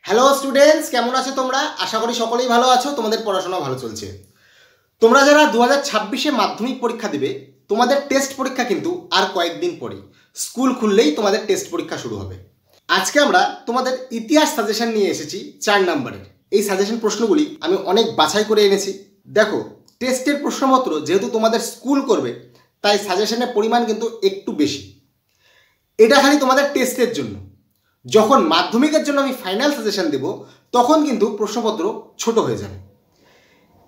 Hello students, কেমন আছো তোমরা? আশা করি সকলেই ভালো আছো, তোমাদের পড়াশোনা ভালো চলছে। তোমরা যারা 2026-এ মাধ্যমিক পরীক্ষা দিবে, তোমাদের টেস্ট পরীক্ষা কিন্তু আর কয়েকদিন পরে, স্কুল খুললেই তোমাদের টেস্ট পরীক্ষা শুরু হবে। আজকে আমরা তোমাদের ইতিহাস সাজেশন নিয়ে এসেছি 4 নম্বরের। এই সাজেশন প্রশ্নগুলি আমি অনেক বাছাই করে এনেছি। দেখো, টেস্টের প্রশ্নপত্র যেহেতু তোমাদের স্কুল করবে, তাই সাজেশনের পরিমাণ কিন্তু একটু বেশি। এটা খালি তোমাদের টেস্টের জন্য। যখন মাধ্যমিকের জন্য আমি ফাইনাল সাজেশন দেব, তখন কিন্তু প্রশ্নপত্র ছোট হয়ে যাবে।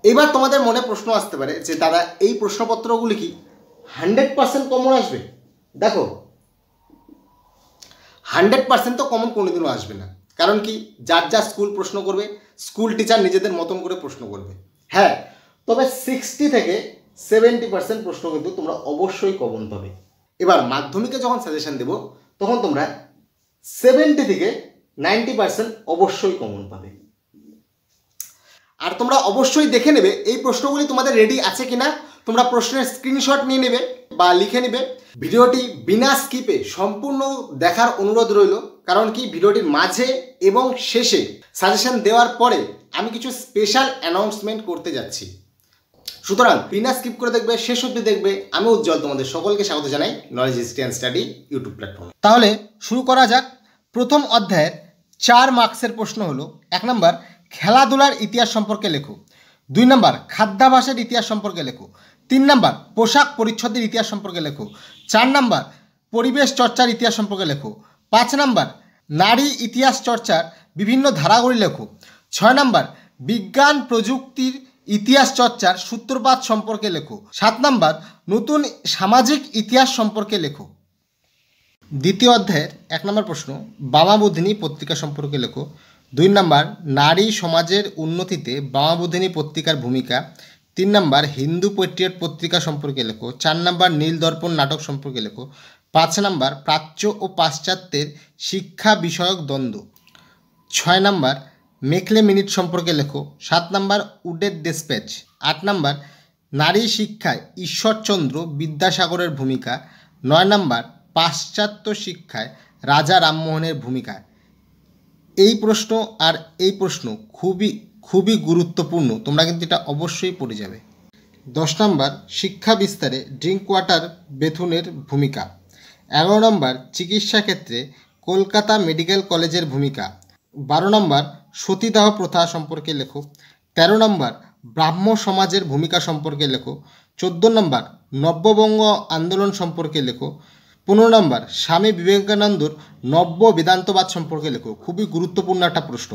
এবার তোমাদের মনে প্রশ্ন আসতে পারে যে দাদা, এই প্রশ্নপত্রগুলি কি 100% কমন আসবে? দেখো, 100% তো কমন কোনোদিনও আসবে না। কারণ কি, যার যা স্কুল প্রশ্ন করবে, স্কুল টিচার নিজেদের মতন করে প্রশ্ন করবে। হ্যাঁ, তবে 60 থেকে 70% প্রশ্ন কিন্তু তোমরা অবশ্যই কমন পাবে। এবার মাধ্যমিকে যখন সাজেশন দেব, তখন তোমরা 70 থেকে 90% অবশ্যই কমন পাবে। আর তোমরা অবশ্যই দেখে নেবে এই প্রশ্নগুলি তোমাদের রেডি আছে কিনা। তোমরা প্রশ্নের স্ক্রিনশট নিয়ে নেবে বা লিখে নেবে। ভিডিওটি বিনা স্কিপে সম্পূর্ণ দেখার অনুরোধ রইল। কারণ কি, ভিডিওটির মাঝে এবং শেষে সাজেশন দেওয়ার পরে আমি কিছু স্পেশাল অ্যানাউন্সমেন্ট করতে যাচ্ছি। সুতরাং বিনা স্কিপ করে দেখবে, শেষ অবধি দেখবে। আমি উজ্জ্বল তোমাদের সকলকে স্বাগত জানাই knowledge history and study YouTube প্ল্যাটফর্মে। তাহলে শুরু করা যাক। প্রথম অধ্যায়ের 4 মার্কসের প্রশ্ন হলো: 1 নম্বর খেলাধুলার ইতিহাস সম্পর্কে লেখো। 2 নম্বর খাদ্যাভ্যাসের ইতিহাস সম্পর্কে লেখো। 3 নম্বর পোশাক পরিচ্ছদের ইতিহাস সম্পর্কে লেখো। 4 নম্বর পরিবেশ চর্চার ইতিহাস সম্পর্কে লেখো। 5 নম্বর নারী ইতিহাস চর্চার বিভিন্ন ধারাগুলি লেখো। 6 নম্বর বিজ্ঞান প্রযুক্তির ইতিহাস চর্চার সূত্রপাত সম্পর্কে লেখো। 7 নম্বর নতুন সামাজিক ইতিহাস সম্পর্কে লেখো। দ্বিতীয় অধ্যায়ের 1 নম্বর প্রশ্ন: বামাবোধিনী পত্রিকা সম্পর্কে লেখো। 2 নম্বর নারী সমাজের উন্নতিতে বামাবোধিনী পত্রিকার ভূমিকা। 3 নম্বর হিন্দু পেট্রিয়ট পত্রিকা সম্পর্কে লেখো। 4 নম্বর নীলদর্পণ নাটক সম্পর্কে লেখো। 5 নম্বর প্রাচ্য ও পাশ্চাত্যের শিক্ষা বিষয়ক দ্বন্দ্ব। 6 নম্বর মেকলে মিনিট সম্পর্কে লেখো। 7 নম্বর উডের ডেসপ্যাচ। 8 নম্বর নারী শিক্ষায় ঈশ্বরচন্দ্র বিদ্যাসাগরের ভূমিকা। 9 নম্বর পাশ্চাত্য শিক্ষায় রাজা রামমোহনের ভূমিকা। এই প্রশ্ন আর এই প্রশ্ন খুবই গুরুত্বপূর্ণ, তোমরা কিন্তু এটা অবশ্যই পড়ে যাবে। 10 নম্বর শিক্ষা বিস্তারে ড্রিঙ্ক ওয়াটার বেথুনের ভূমিকা। 11 নম্বর চিকিৎসা ক্ষেত্রে কলকাতা মেডিকেল কলেজের ভূমিকা। 12 নম্বর সতীদাহ প্রথা সম্পর্কে লেখো। 13 নম্বর ব্রাহ্ম সমাজের ভূমিকা সম্পর্কে লেখো। 14 নম্বর নব্যবঙ্গ আন্দোলন সম্পর্কে লেখো। 15 নম্বর স্বামী বিবেকানন্দর নব্য বেদান্তবাদ সম্পর্কে লেখো। খুবই গুরুত্বপূর্ণ একটা প্রশ্ন।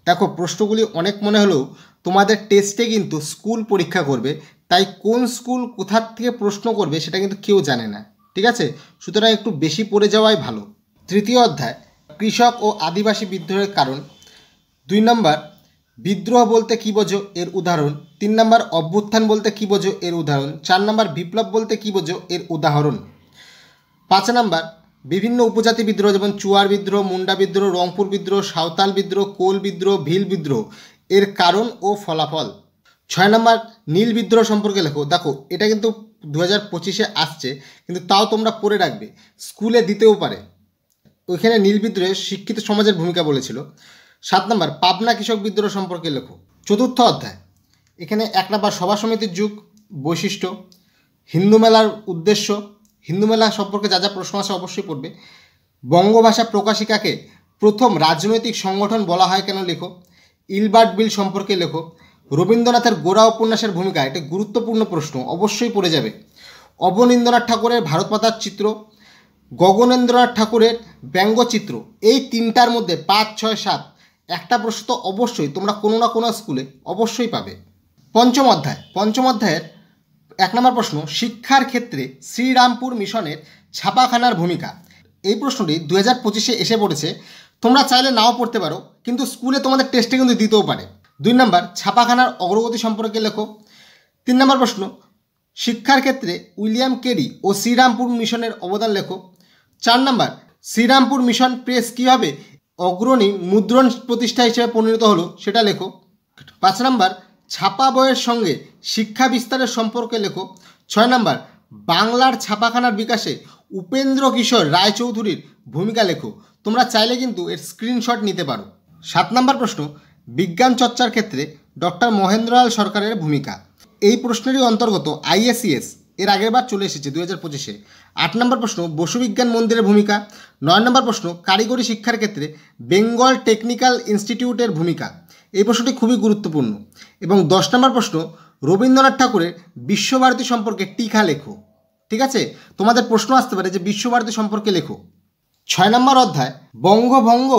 দেখো, প্রশ্নগুলি অনেক মনে হলেও তোমাদের টেস্টে কিন্তু স্কুল পরীক্ষা করবে, তাই কোন স্কুল কোথার থেকে প্রশ্ন করবে সেটা কিন্তু কেউ জানে না। ঠিক আছে, সুতরাং একটু বেশি পড়ে যাওয়াই ভালো। তৃতীয় অধ্যায় কৃষক ও আদিবাসী বিদ্রোহের কারণ। 2 নম্বর বিদ্রোহ বলতে কী বোঝো, এর উদাহরণ। 3 নম্বর অভ্যুত্থান বলতে কী বোঝো, এর উদাহরণ। 4 নম্বর বিপ্লব বলতে কী বোঝো, এর উদাহরণ। 5 নম্বর বিভিন্ন উপজাতি বিদ্রোহ, যেমন চুয়ার বিদ্রোহ, মুন্ডা বিদ্রোহ, রংপুর বিদ্রোহ, সাঁওতাল বিদ্রোহ, কোল বিদ্রোহ, ভিল বিদ্রোহ, এর কারণ ও ফলাফল। 6 নম্বর নীল বিদ্রোহ সম্পর্কে লেখো। দেখো, এটা কিন্তু 2025-এ আসছে, কিন্তু তাও তোমরা পড়ে রাখবে, স্কুলে দিতেও পারে। ওইখানে নীল বিদ্রোহে শিক্ষিত সমাজের ভূমিকা বলেছিল। 7 নম্বর পাবনা কৃষক বিদ্রোহ সম্পর্কে লেখো। চতুর্থ অধ্যায়, এখানে 1 নম্বর সভা সমিতির যুগ, বৈশিষ্ট্য, হিন্দু মেলার উদ্দেশ্য, হিন্দু মেলা সম্পর্কে যা যা প্রশ্ন আছে অবশ্যই পড়বে। বঙ্গভাষা প্রকাশিকাকে প্রথম রাজনৈতিক সংগঠন বলা হয় কেন লেখো। ইলবার্ট বিল সম্পর্কে লেখো। রবীন্দ্রনাথের গোরা উপন্যাসের ভূমিকা, এটা গুরুত্বপূর্ণ প্রশ্ন, অবশ্যই পড়ে যাবে। অবনীন্দ্রনাথ ঠাকুরের ভারতমাতার চিত্র, গগনেন্দ্রনাথ ঠাকুরের ব্যঙ্গচিত্র, এই 3টার মধ্যে 5, 6, 7 একটা প্রশ্ন তো অবশ্যই তোমরা কোনো না কোনো স্কুলে অবশ্যই পাবে। পঞ্চম অধ্যায়ের 1 নম্বর প্রশ্ন: শিক্ষার ক্ষেত্রে শ্রীরামপুর মিশনের ছাপাখানার ভূমিকা। এই প্রশ্নটি 2025-এ এসে পড়েছে, তোমরা চাইলে নাও পড়তে পারো, কিন্তু স্কুলে তোমাদের টেস্টে কিন্তু দিতেও পারে। 2 নম্বর ছাপাখানার অগ্রগতি সম্পর্কে লেখো। 3 নম্বর প্রশ্ন: শিক্ষার ক্ষেত্রে উইলিয়াম কেরি ও শ্রীরামপুর মিশনের অবদান লেখো। 4 নম্বর শ্রীরামপুর মিশন প্রেস কীভাবে অগ্রণী মুদ্রণ প্রতিষ্ঠা হিসেবে পরিণত হলো, সেটা লেখো। 5 নম্বর ছাপা বইয়ের সঙ্গে শিক্ষা বিস্তারের সম্পর্কে লেখো। 6 নম্বর বাংলার ছাপাখানার বিকাশে উপেন্দ্র কিশোর রায়চৌধুরীর ভূমিকা লেখো। তোমরা চাইলে কিন্তু এর স্ক্রিনশট নিতে পারো। 7 নম্বর প্রশ্ন, বিজ্ঞান চর্চার ক্ষেত্রে ডক্টর মহেন্দ্রলাল সরকারের ভূমিকা। এই প্রশ্নেরই অন্তর্গত ISES এর আগের বার চলে এসেছে 2025-এ। 8 নম্বর প্রশ্ন, বসু বিজ্ঞান মন্দিরের ভূমিকা। 9 নম্বর প্রশ্ন, কারিগরি শিক্ষার ক্ষেত্রে বেঙ্গল টেকনিক্যাল ইনস্টিটিউটের ভূমিকা। এই প্রশ্নটি খুবই গুরুত্বপূর্ণ। এবং 10 নম্বর প্রশ্ন, রবীন্দ্রনাথ ঠাকুরের বিশ্বভারতী সম্পর্কে টিকা লেখো। ঠিক আছে, তোমাদের প্রশ্ন আসতে পারে যে বিশ্বভারতী সম্পর্কে লেখো। 6 নম্বর অধ্যায়, বঙ্গভঙ্গ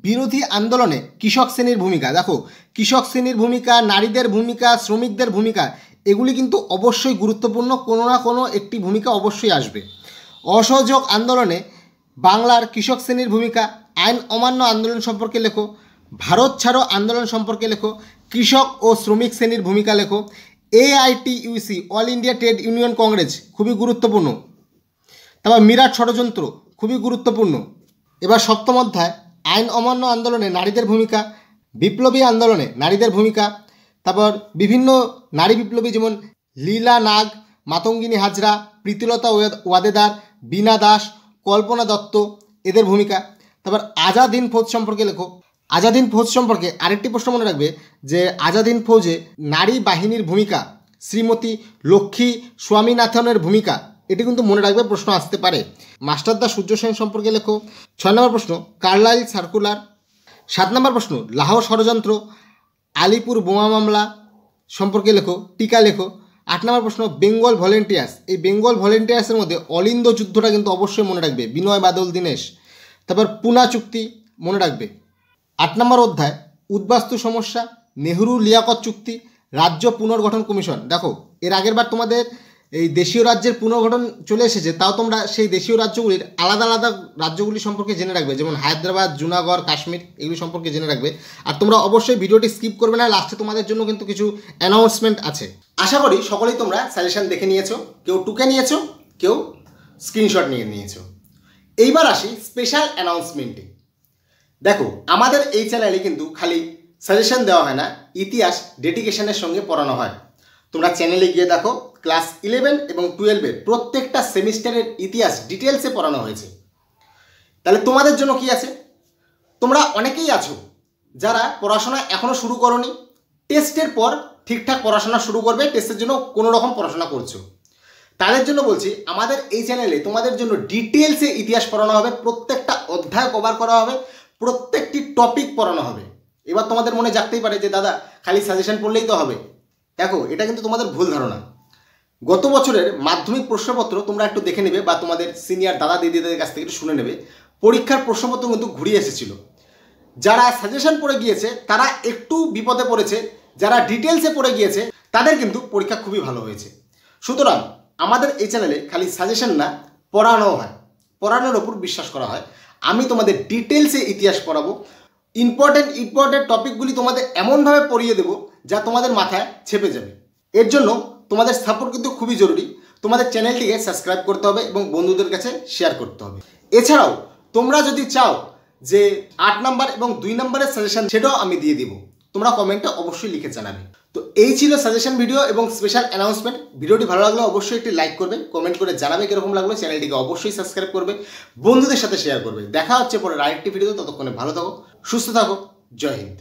বিরোধী আন্দোলনে কৃষক শ্রেণীর ভূমিকা। দেখো, কৃষক শ্রেণীর ভূমিকা, নারীদের ভূমিকা, শ্রমিকদের ভূমিকা, এগুলি কিন্তু অবশ্যই গুরুত্বপূর্ণ, কোনো না কোনো একটি ভূমিকা অবশ্যই আসবে। অসহযোগ আন্দোলনে বাংলার কৃষক শ্রেণীর ভূমিকা, আইন অমান্য আন্দোলন সম্পর্কে লেখো, ভারত ছাড়ো আন্দোলন সম্পর্কে লেখো, কৃষক ও শ্রমিক শ্রেণীর ভূমিকা লেখো, AITUC all India trade union Congress খুবই গুরুত্বপূর্ণ। তারপর মিরাট ষড়যন্ত্র খুবই গুরুত্বপূর্ণ। এবার 7ম অধ্যায়, আইন অমান্য আন্দোলনে নারীদের ভূমিকা, বিপ্লবী আন্দোলনে নারীদের ভূমিকা, তারপর বিভিন্ন নারী বিপ্লবী যেমন লীলা নাগ, মাতঙ্গিনী হাজরা, প্রীতিলতা ওয়াদেদার, বীণা দাস, কল্পনা দত্ত, এদের ভূমিকা। তারপর আজাদ হিন্দ ফৌজ সম্পর্কে লেখো। আজাদ হিন্দ ফৌজ সম্পর্কে আরেকটি প্রশ্ন মনে রাখবে যে আজাদ হিন্দ ফৌজে নারী বাহিনীর ভূমিকা, শ্রীমতী লক্ষ্মী স্বামীনাথনের ভূমিকা, এটি কিন্তু মনে রাখবে, প্রশ্ন আসতে পারে। মাস্টারদা সূর্য সেন সম্পর্কে লেখো। 6 নম্বর প্রশ্ন, কার্লাইল সার্কুলার। 7 নম্বর প্রশ্ন, লাহোর ষড়যন্ত্র, আলিপুর বোমা মামলা সম্পর্কে লেখো, টিকা লেখো। 8 নম্বর প্রশ্ন, বেঙ্গল ভলেন্টিয়ার্স। এই বেঙ্গল ভলেন্টিয়ার্সের মধ্যে অলিন্দ যুদ্ধটা কিন্তু অবশ্যই মনে রাখবে, বিনয় বাদল দীনেশ। তারপর পুনা চুক্তি মনে রাখবে। 8 নম্বর অধ্যায়, উদ্বাস্তু সমস্যা, নেহরু লিয়াকত চুক্তি, রাজ্য পুনর্গঠন কমিশন। দেখো, এর আগের বার তোমাদের এই দেশীয় রাজ্যের পুনর্গঠন চলে এসেছে, তাও তোমরা সেই দেশীয় রাজ্যগুলির আলাদা আলাদা রাজ্যগুলি সম্পর্কে জেনে রাখবে, যেমন হায়দ্রাবাদ, জুনাগড়, কাশ্মীর, এগুলি সম্পর্কে জেনে রাখবে। আর তোমরা অবশ্যই ভিডিওটি স্কিপ করবে না, লাস্টে তোমাদের জন্য কিন্তু কিছু অ্যানাউন্সমেন্ট আছে। আশা করি সকলেই তোমরা সাজেশন দেখে নিয়েছো, কেউ টুকে নিয়েছো, কেউ স্ক্রিনশট নিয়ে নিয়েছো। এইবার আসি স্পেশাল অ্যানাউন্সমেন্টে। দেখো, আমাদের এই চ্যানেলে কিন্তু খালি সাজেশন দেওয়া হয় না, ইতিহাস ডেডিকেশনের সঙ্গে পড়ানো হয়। তোমরা চ্যানেলে গিয়ে দেখো, ক্লাস 11 এবং 12-এর প্রত্যেকটা সেমিস্টারের ইতিহাস ডিটেলসে পড়ানো হয়েছে। তাহলে তোমাদের জন্য কি আছে? তোমরা অনেকেই আছো যারা পড়াশোনা এখনও শুরু করোনি, টেস্টের পর ঠিকঠাক পড়াশোনা শুরু করবে, টেস্টের জন্য কোনো রকম পড়াশোনা করছো। তাদের জন্য বলছি, আমাদের এই চ্যানেলে তোমাদের জন্য ডিটেলসে ইতিহাস পড়ানো হবে, প্রত্যেকটা অধ্যায় কভার করা হবে, প্রত্যেকটি টপিক পড়ানো হবে। এবার তোমাদের মনে জাগতেই পারে যে দাদা খালি সাজেশন পড়লেই তো হবে। দেখো, এটা কিন্তু তোমাদের ভুল ধারণা। গত বছরের মাধ্যমিক প্রশ্নপত্র তোমরা একটু দেখে নেবে, বা তোমাদের সিনিয়র দাদা দিদিদের কাছ থেকে একটু শুনে নেবে। পরীক্ষার প্রশ্নপত্র কিন্তু ঘুরিয়ে এসেছিল। যারা সাজেশন পড়ে গিয়েছে তারা একটু বিপদে পড়েছে, যারা ডিটেলসে পড়ে গিয়েছে তাদের কিন্তু পরীক্ষা খুবই ভালো হয়েছে। সুতরাং আমাদের এই চ্যানেলে খালি সাজেশন না, পড়ানো হয়, পড়ানোর ওপর বিশ্বাস করা হয়। আমি তোমাদের ডিটেলসে ইতিহাস পড়াবো, ইম্পর্টেন্ট টপিকগুলি তোমাদের এমনভাবে পড়িয়ে দেবো যা তোমাদের মাথায় ছেপে যাবে। এর জন্য তোমাদের সাপোর্ট কিন্তু খুবই জরুরি। তোমাদের চ্যানেলটিকে সাবস্ক্রাইব করতে হবে এবং বন্ধুদের কাছে শেয়ার করতে হবে। এছাড়াও তোমরা যদি চাও যে 8 নাম্বার এবং 2 নাম্বারের সাজেশন, সেটাও আমি দিয়ে দিব। তোমরা কমেন্টে অবশ্যই লিখে জানাবে। তো এই ছিল সাজেশন ভিডিও এবং স্পেশাল অ্যানাউন্সমেন্ট। ভিডিওটি ভালো লাগলে অবশ্যই একটি লাইক করবে, কমেন্ট করে জানাবে কীরকম লাগলো, চ্যানেলটিকে অবশ্যই সাবস্ক্রাইব করবে, বন্ধুদের সাথে শেয়ার করবে। দেখা হচ্ছে পরে আরেকটি ভিডিও। ততক্ষণে ভালো থাকো, সুস্থ থাকো, জয় হিন্দ।